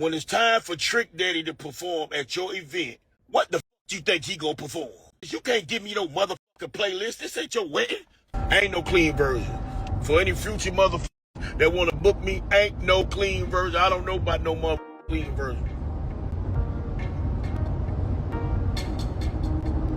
When it's time for Trick Daddy to perform at your event, what the you think he gonna perform? You can't give me no motherfucking playlist. This ain't your wedding. Ain't no clean version. For any future motherfucker that wanna book me, ain't no clean version. I don't know about no motherfucking clean version.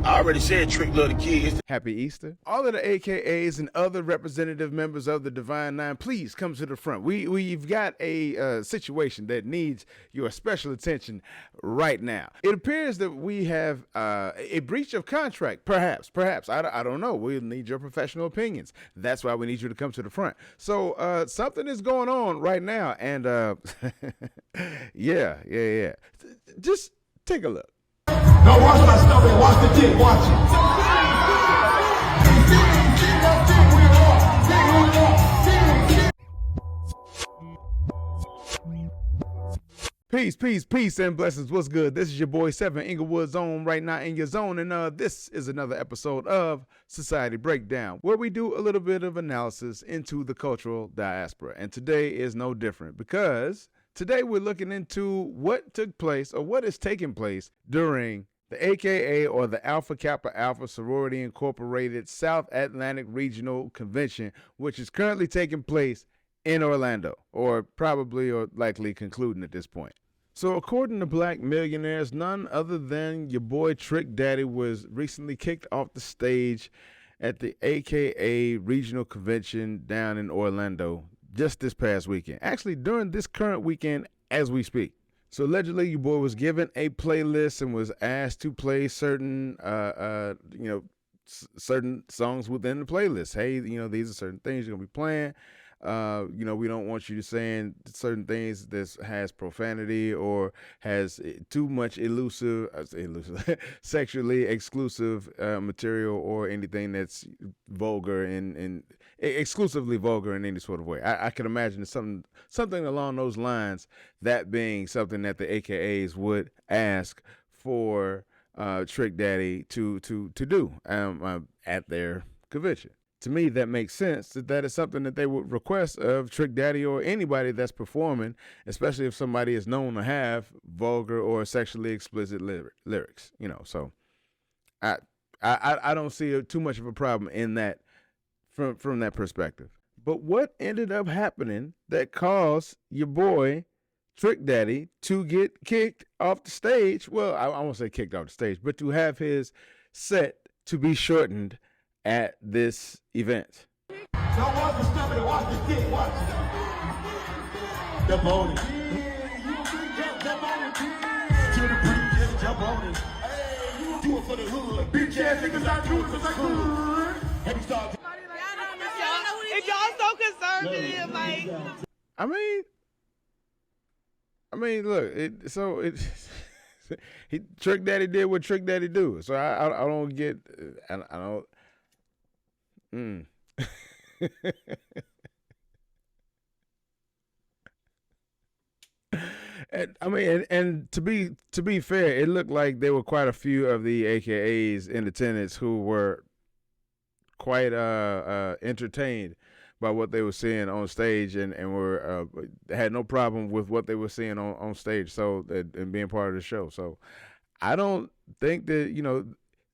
I already said Trick love the kids. Happy Easter. All of the AKAs and other representative members of the Divine Nine, please come to the front. We've got a situation that needs your special attention right now. It appears that we have a breach of contract, perhaps. I don't know. We'll need your professional opinions. That's why we need you to come to the front. So something is going on right now, and yeah. Just take a look. No, watch my stomach, watch the dick, watch it. Peace and blessings. What's good? This is your boy 7 Inglewood Zone right now in your zone, and this is another episode of Society Breakdown, where we do a little bit of analysis into the cultural diaspora. And today is no different, because today we're looking into what took place, or what is taking place during the AKA, or the Alpha Kappa Alpha Sorority Incorporated South Atlantic Regional Convention, which is currently taking place in Orlando, or probably or likely concluding at this point. So according to Black Millionaires, none other than your boy Trick Daddy was recently kicked off the stage at the AKA Regional Convention down in Orlando just this past weekend. Actually, during this current weekend as we speak. So allegedly, your boy was given a playlist and was asked to play certain, certain songs within the playlist. Hey, these are certain things you're gonna be playing. We don't want you to saying certain things that has profanity or has too much sexually exclusive material, or anything that's vulgar and exclusively vulgar in any sort of way. I can imagine something along those lines, that being something that the AKAs would ask for Trick Daddy to do at their convention. To me, that makes sense. That is something that they would request of Trick Daddy or anybody that's performing, especially if somebody is known to have vulgar or sexually explicit lyrics. So I don't see too much of a problem in that from that perspective. But what ended up happening that caused your boy Trick Daddy to get kicked off the stage? Well, I won't say kicked off the stage, but to have his set to be shortened at this event. Don't watch the stomach, watch the dick, watch it. Jump on it. Jump on it. To the brink, just jump on it. Hey, you do it for the hood. Bitch ass niggas, I do it because I could. Have you started? If y'all so conservative, like. I mean, look. Trick Daddy did what Trick Daddy do. So I don't get. I don't. And to be fair, it looked like there were quite a few of the AKAs in attendance who were quite entertained by what they were seeing on stage, and were had no problem with what they were seeing on stage, so and being part of the show. So I don't think that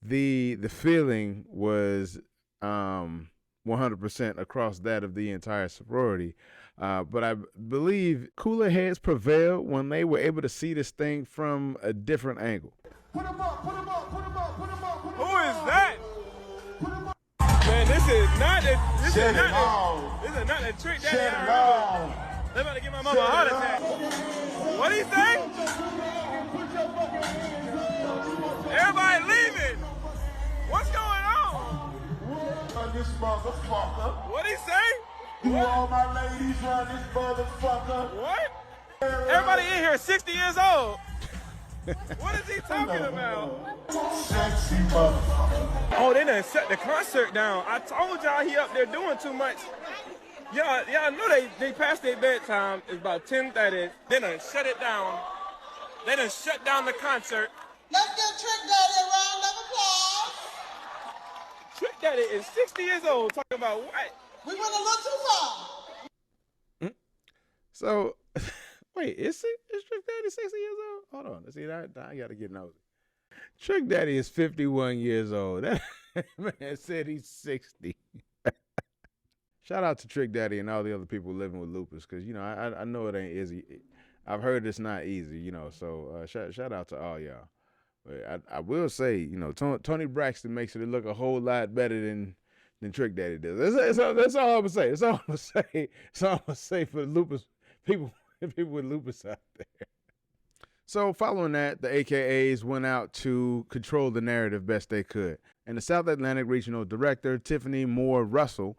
the feeling was 100% across that of the entire sorority. But I believe cooler heads prevailed when they were able to see this thing from a different angle. Put him up. Who is that? Man, this is not a Trick Daddy. They're about to give my mama a heart attack. What do you say? Everybody leaving. What's going on? This motherfucker. What he say? You all my ladies run this motherfucker. What? Everybody in here 60 years old. What is he talking about? Sexy motherfucker. Oh, they done shut the concert down. I told y'all he up there doing too much. Y'all know they passed their bedtime. It's about 10:30. They done shut it down. They done shut down the concert. Let's give Trick Daddy a round of applause. Trick Daddy is 60 years old talking about what? We went a little too far. So Wait, is Trick Daddy 60 years old? Hold on. See, I got to get nosy. Trick Daddy is 51 years old. That man said he's 60. Shout out to Trick Daddy and all the other people living with lupus, because I know it ain't easy. I've heard it's not easy, So shout out to all y'all. But I will say, Tony Braxton makes it look a whole lot better than Trick Daddy does. That's all I'm gonna say. That's all I'm gonna say. That's all I'm gonna say for lupus people with lupus out there. So following that, the AKAs went out to control the narrative best they could. And the South Atlantic Regional Director, Tiffany Moore Russell,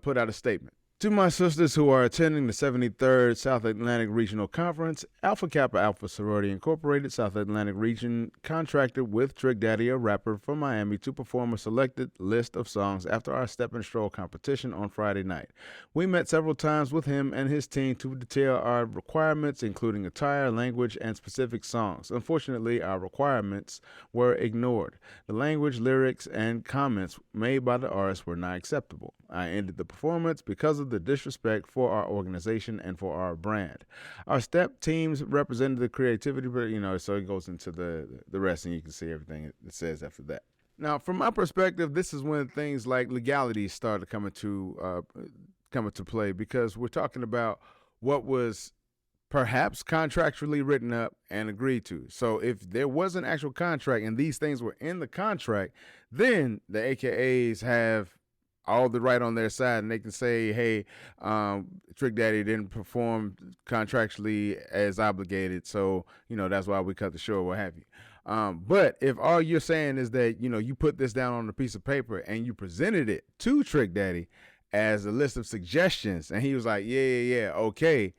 put out a statement. To my sisters who are attending the 73rd South Atlantic Regional Conference, Alpha Kappa Alpha Sorority Incorporated South Atlantic Region contracted with Trick Daddy, a rapper from Miami, to perform a selected list of songs after our Step and Stroll competition on Friday night. We met several times with him and his team to detail our requirements, including attire, language, and specific songs. Unfortunately, our requirements were ignored. The language, lyrics, and comments made by the artists were not acceptable. I ended the performance because of the disrespect for our organization and for our brand. Our step teams represented the creativity, but so it goes into the rest, and you can see everything it says after that. Now, from my perspective, this is when things like legalities started coming to play, because we're talking about what was perhaps contractually written up and agreed to. So if there was an actual contract and these things were in the contract, then the AKAs have all the right on their side, and they can say, hey, Trick Daddy didn't perform contractually as obligated, so that's why we cut the show or what have you. But if all you're saying is that you put this down on a piece of paper and you presented it to Trick Daddy as a list of suggestions, and he was like, yeah, okay,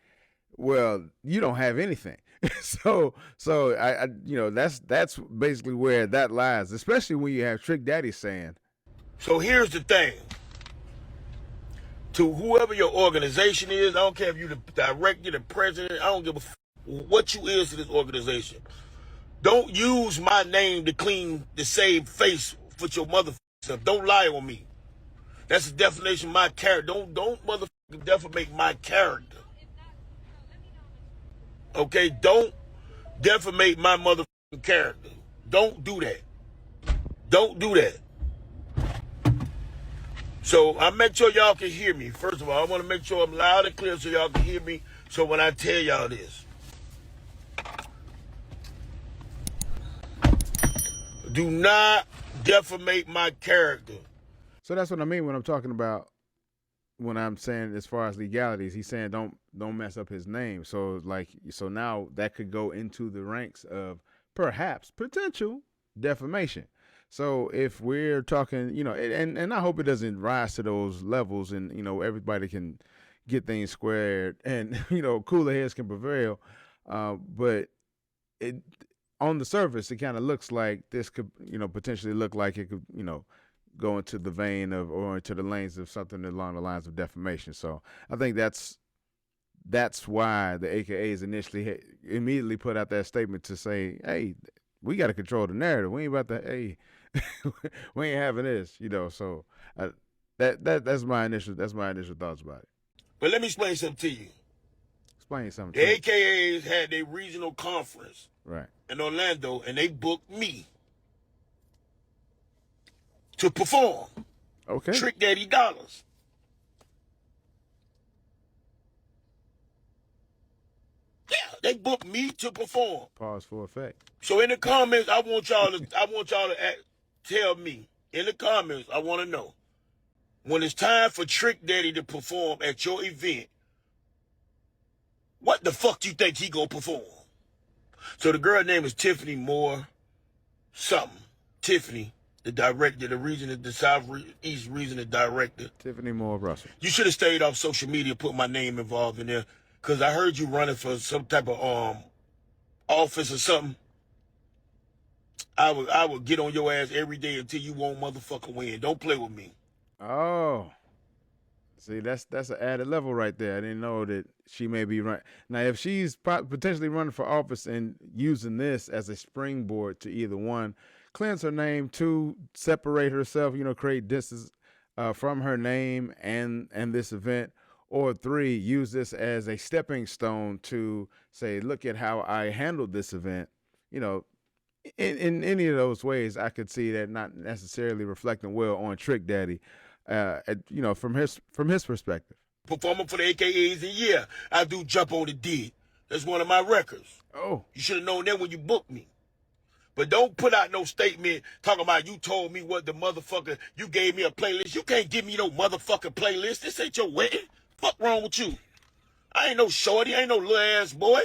well, you don't have anything. so I that's basically where that lies, especially when you have Trick Daddy saying. So here's the thing. To whoever your organization is, I don't care if you're the director, the president, I don't give a what you is to this organization. Don't use my name to save face for your motherfucking self. Don't lie on me. That's the definition of my character. Don't motherfucking defamate my character. Okay? Don't defamate my motherfucking character. Don't do that. Don't do that. So I make sure y'all can hear me. First of all, I want to make sure I'm loud and clear so y'all can hear me. So when I tell y'all this, do not defamate my character. So that's what I mean when I'm talking about, when I'm saying as far as legalities, he's saying don't mess up his name. So now that could go into the ranks of perhaps potential defamation. So if we're talking, and I hope it doesn't rise to those levels, and everybody can get things squared, and cooler heads can prevail. But it, on the surface, it kind of looks like this could, potentially look like it could, go into the vein of, or into the lanes of something along the lines of defamation. So I think that's why the AKAs initially immediately put out that statement to say, hey, we got to control the narrative. We ain't about to, hey, we ain't having this, So that's my initial thoughts about it. But let me explain something to you. Explain something. The AKAs had their regional conference right in Orlando, and they booked me to perform. Okay. Trick Daddy Dollars. Yeah, they booked me to perform. Pause for effect. So in the comments, I want y'all to tell me. In the comments, I want to know, when it's time for Trick Daddy to perform at your event, what the fuck do you think he gonna perform? So the girl name is Tiffany Moore something. Tiffany, the director, the Southeast Regional Director. Tiffany Moore Russell. You should have stayed off social media, put my name involved in there, because I heard you running for some type of office or something. I would get on your ass every day until you won't motherfucking win. Don't play with me. Oh. See, that's an added level right there. I didn't know that she may be running. Now, if she's potentially running for office and using this as a springboard to either one, cleanse her name, two, separate herself, create distance from her name and this event, or 3, use this as a stepping stone to say, look at how I handled this event. You know, in any of those ways, I could see that not necessarily reflecting well on Trick Daddy, you know, from his perspective. Performing for the AKAs, and yeah, I do Jump on the D. That's one of my records. Oh, You should have known that when you booked me. But don't put out no statement talking about you told me what the motherfucker, you gave me a playlist. You can't give me no motherfucking playlist. This ain't your wedding. Fuck wrong with you? I ain't no shorty. I ain't no little ass boy.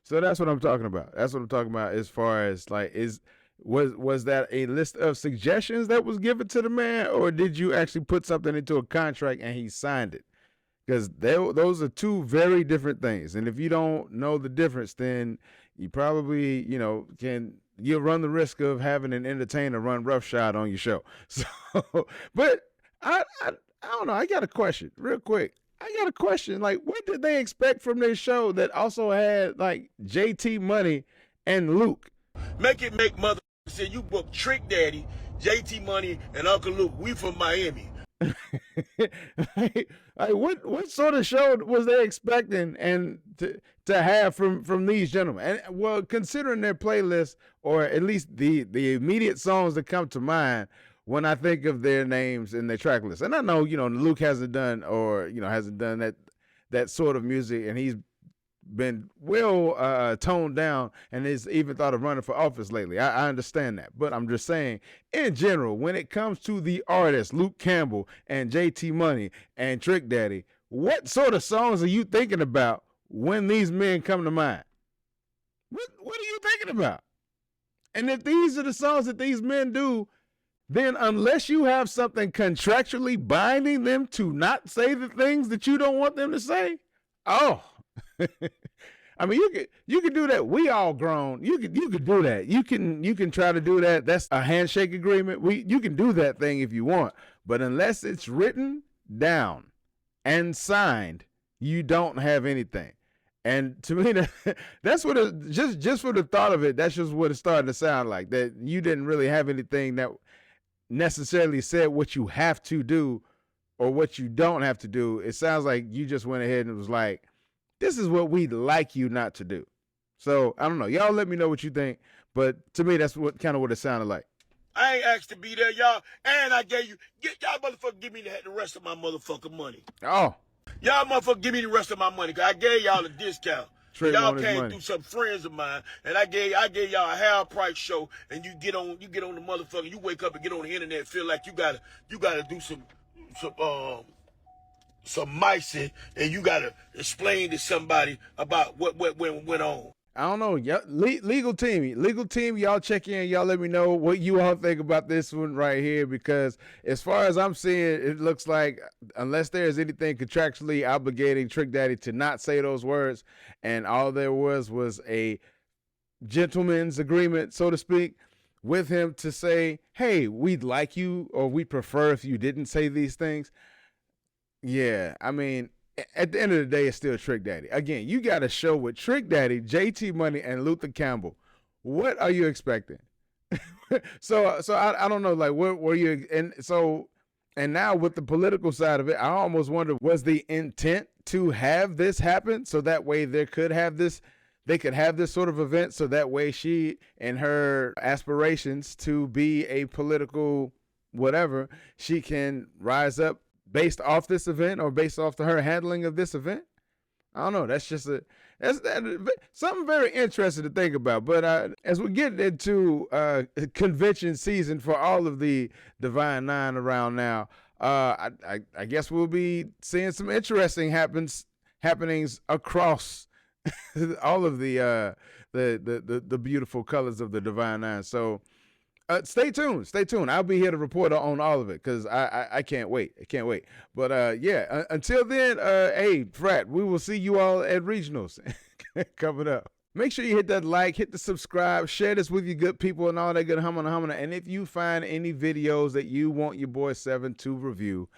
so that's what I'm talking about. That's what I'm talking about as far as like, was that a list of suggestions that was given to the man, or did you actually put something into a contract and he signed it? Because those are two very different things. And if you don't know the difference, then you probably, you know, you'll run the risk of having an entertainer run roughshod on your show. So, but I don't know. I got a question real quick. I got a question. Like, what did they expect from this show that also had like JT Money and Luke? Make it make mother say you book Trick Daddy, JT Money, and Uncle Luke. We from Miami. like what sort of show was they expecting and to have from these gentlemen? And well, considering their playlist, or at least the immediate songs that come to mind when I think of their names in their track list. And I know, you know, Luke hasn't done that sort of music, and he's been well toned down and has even thought of running for office lately. I understand that, but I'm just saying, in general, when it comes to the artists, Luke Campbell and JT Money and Trick Daddy, what sort of songs are you thinking about when these men come to mind? What are you thinking about? And if these are the songs that these men do, then unless you have something contractually binding them to not say the things that you don't want them to say, oh, I mean, you could do that. We all grown. You could do that. You can try to do that. That's a handshake agreement. You can do that thing if you want, but unless it's written down and signed, you don't have anything. And to me, that's what just for the thought of it, that's just what it started to sound like. That you didn't really have anything that necessarily said what you have to do or what you don't have to do. It sounds like you just went ahead and was like, this is what we'd like you not to do. So I don't know. Y'all let me know what you think. But to me, that's what it sounded like. I ain't asked to be there, y'all. And I gave y'all motherfucker give me the rest of my motherfucking money. Oh. Y'all motherfucker give me the rest of my money, because I gave y'all a discount. Y'all came through some friends of mine, and I gave y'all a half price show, and you get on the motherfucker, you wake up and get on the internet, feel like you gotta do some micing, and you gotta explain to somebody about what went on. I don't know. Legal team, y'all check in. Y'all let me know what you all think about this one right here, because as far as I'm seeing, it looks like unless there's anything contractually obligating Trick Daddy to not say those words, and all there was a gentleman's agreement, so to speak, with him to say, hey, we'd like you, or we'd prefer if you didn't say these things. Yeah, I mean, at the end of the day, it's still Trick Daddy. Again, you got a show with Trick Daddy, JT Money, and Luther Campbell. What are you expecting? So I don't know, like, what were you, and now with the political side of it, I almost wonder, was the intent to have this happen so that way they could have this sort of event, so that way she and her aspirations to be a political whatever, she can rise up based off this event or based off her handling of this event? I don't know. That's just something very interesting to think about. But as we get into convention season for all of the Divine Nine around now, I guess we'll be seeing some interesting happenings across all of the beautiful colors of the Divine Nine. So stay tuned. I'll be here to report on all of it, because I can't wait. But until then, hey, Frat, we will see you all at regionals coming up. Make sure you hit that like, hit the subscribe, share this with your good people and all that good humana. And if you find any videos that you want your boy 7 to review,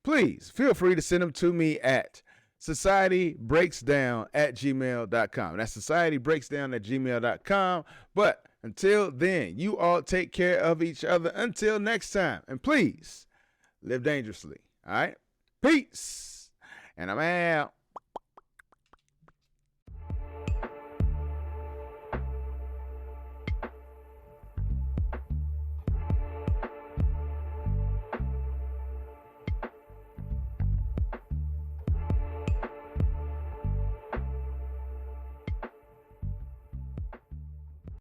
please feel free to send them to me at societybreaksdown@gmail.com. That's societybreaksdown@gmail.com. But until then, you all take care of each other until next time. And please live dangerously. All right? Peace. And I'm out.